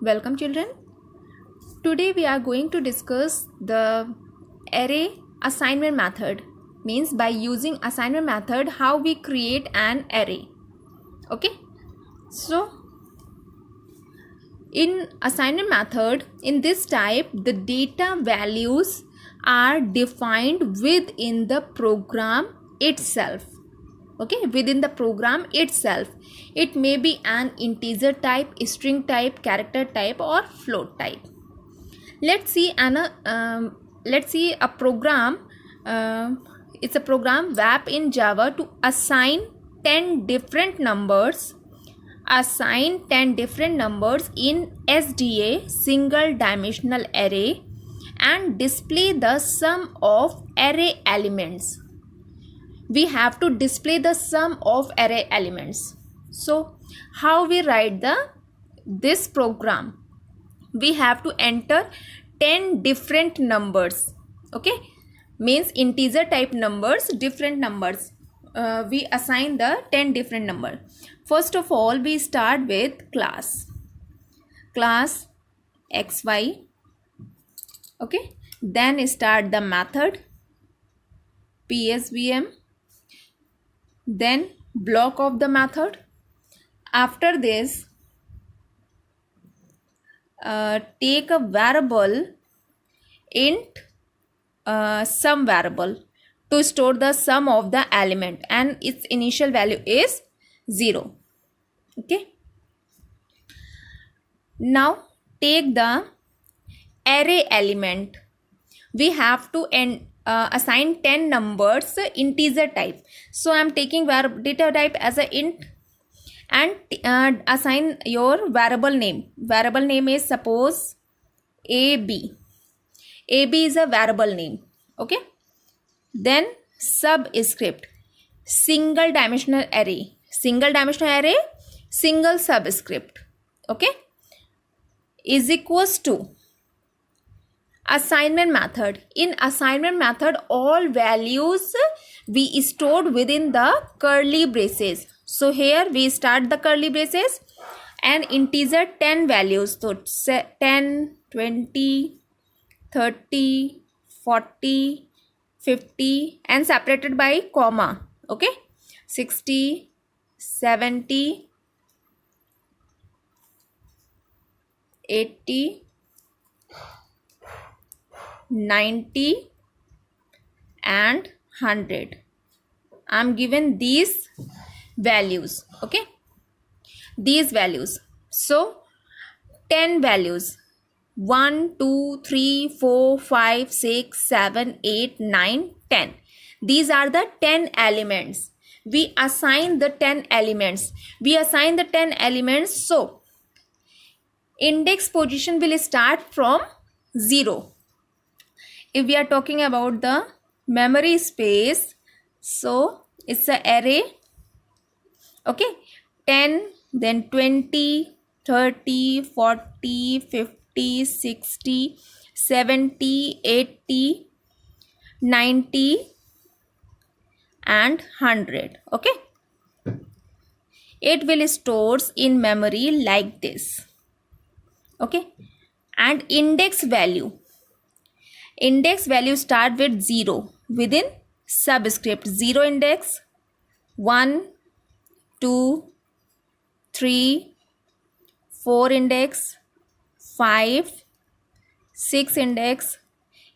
Welcome children. Today we are going to discuss the array assignment method. Means by using assignment method how we create an array. Okay. So in assignment method, in this type the data values are defined within the program itself. Okay, within the program itself. It may be an integer type, string type, character type or float type. Let's see a program. It's a program wrap in Java to assign 10 different numbers. Assign 10 different numbers in SDA, single dimensional array, and display the sum of array elements. We have to display the sum of array elements. So how we write this program? We have to enter 10 different numbers. Okay, means integer type numbers, different numbers. We assign the 10 different number. First of all, we start with class xy. Okay, then start the method psvm, then block of the method. After this, take a variable int sum variable to store the sum of the element, and its initial value is 0. Okay, now take the array element. We have to assign 10 numbers integer type. So I am taking data type as a int and assign your variable name. Variable name is suppose AB. AB is a variable name. Okay, then subscript, single dimensional array, single subscript. Okay, is equals to assignment method. In assignment method, all values we stored within the curly braces. So here we start the curly braces and integer 10 values. So 10, 20, 30, 40, 50 and separated by comma. Okay, 60, 70, 80, 90 and 100. I am given these values. Okay, these values. So 10 values, 1 2 3 4 5 6 7 8 9 10. These are the 10 elements. We assign the 10 elements. So index position will start from 0. If we are talking about the memory space, so it's an array. Okay, 10, then 20, 30, 40, 50, 60, 70, 80, 90 and 100. Okay, it will stores in memory like this. Okay, and index value start with 0 within subscript. 0 index, 1 2 3 4 index, 5 6 index,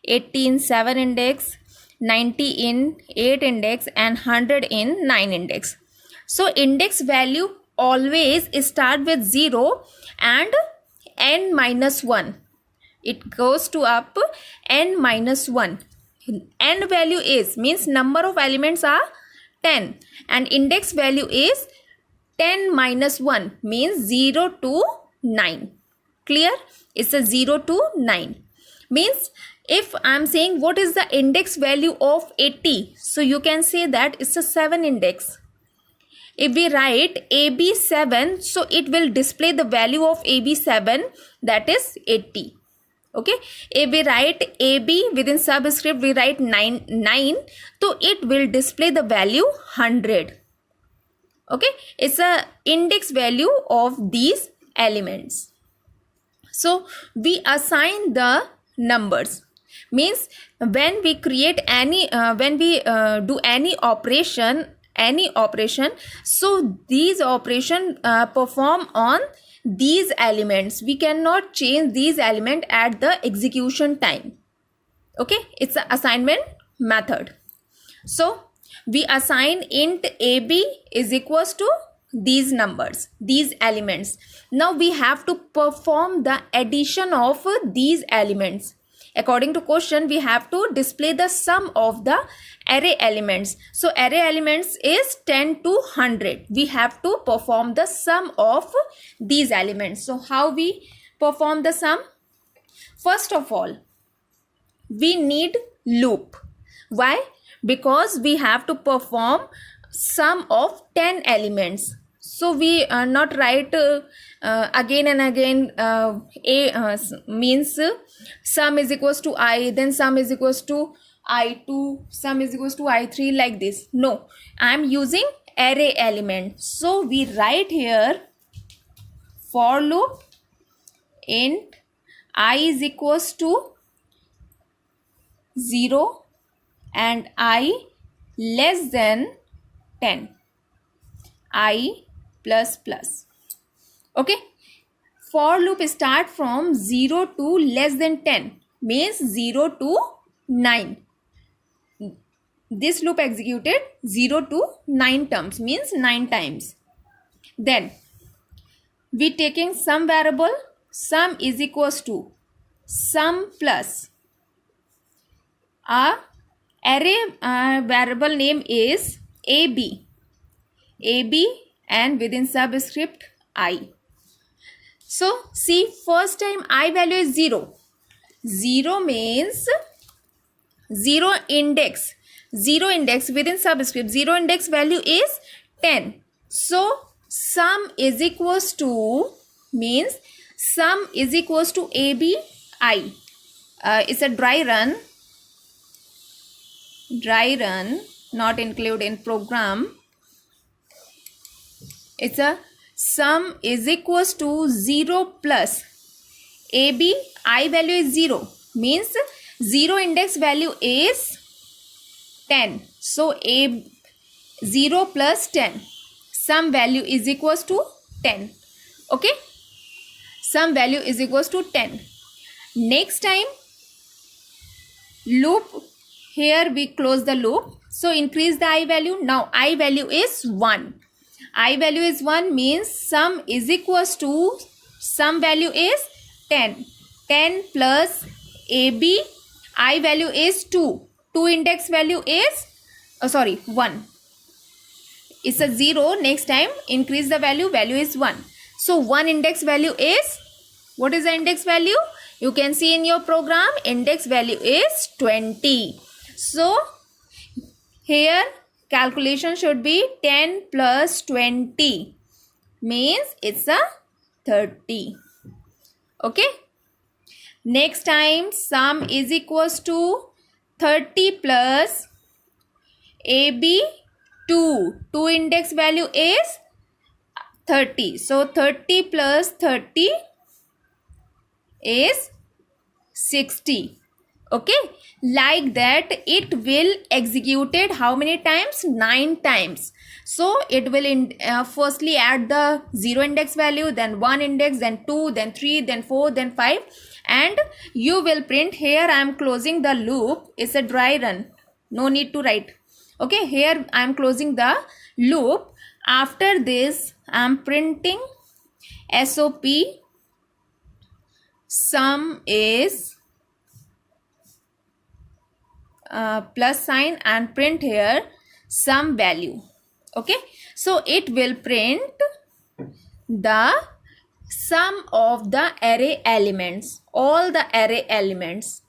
18 7 index, 90 in 8 index and 100 in 9 index. So index value always start with 0 and n minus 1. It goes to up n minus 1. N value is means number of elements are 10 and index value is 10 minus 1 means 0 to 9. Clear? It's a 0 to 9. Means if I am saying what is the index value of 80, so you can say that it's a 7 index. If we write AB7, so it will display the value of AB7, that is 80. Okay, if we write AB within subscript, we write 9, so it will display the value 100. Okay, it's a index value of these elements. So we assign the numbers. Means when we create any when we do any operation, so these operation perform on these elements. We cannot change these element at the execution time. Okay, it's an assignment method. So we assign int ab is equals to these numbers, these elements. Now we have to perform the addition of these elements. According to question, we have to display the sum of the array elements. So array elements is 10 to 100. We have to perform the sum of these elements. So how we perform the sum? First of all, we need loop. Why? Because we have to perform sum of 10 elements. So we not write again and again means sum is equals to I, then sum is equals to I2, sum is equals to I3, like this. No, I am using array element. So we write here for loop int I is equals to 0 and I less than 10, I plus plus. Okay, for loop start from 0 to less than 10, means 0 to 9. This loop executed 0 to 9 terms, means 9 times. Then we taking sum variable, sum is equals to sum plus array variable name is ab and within subscript I. So see, first time I value is 0. 0 means 0 index within subscript. 0 index value is 10. So sum is equals to, means sum is equals to abi. It's a dry run, not include in program. It's a sum is equals to 0 plus ab. I value is 0, means 0 index value is 10. So a 0 plus 10, sum value is equals to 10. Okay, sum value is equals to 10. Next time loop, here we close the loop. So increase the I value. Now I value is 1. I value is 1 means sum is equals to, sum value is 10. 10 plus AB, I value is 2. 2 index value is, 1. It's a 0. Next time increase the value, value is 1. So 1 index value is, what is the index value? You can see in your program, index value is 20. So here calculation should be 10 plus 20, means it's a 30. Okay. Next time sum is equals to 30 plus AB 2. 2 index value is 30. So 30 plus 30 is 60. Okay, like that it will executed how many times? 9 times. So it will firstly add the 0 index value, then 1 index, then 2, then 3, then 4, then 5, and you will print. Here I am closing the loop. It's a dry run, no need to write. Okay, here I am closing the loop. After this I am printing SOP sum is plus sign and print here sum value. Okay, so it will print the sum of the array elements, all the array elements.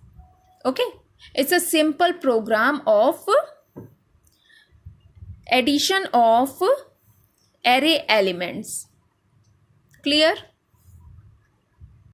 Okay, it's a simple program of addition of array elements. Clear?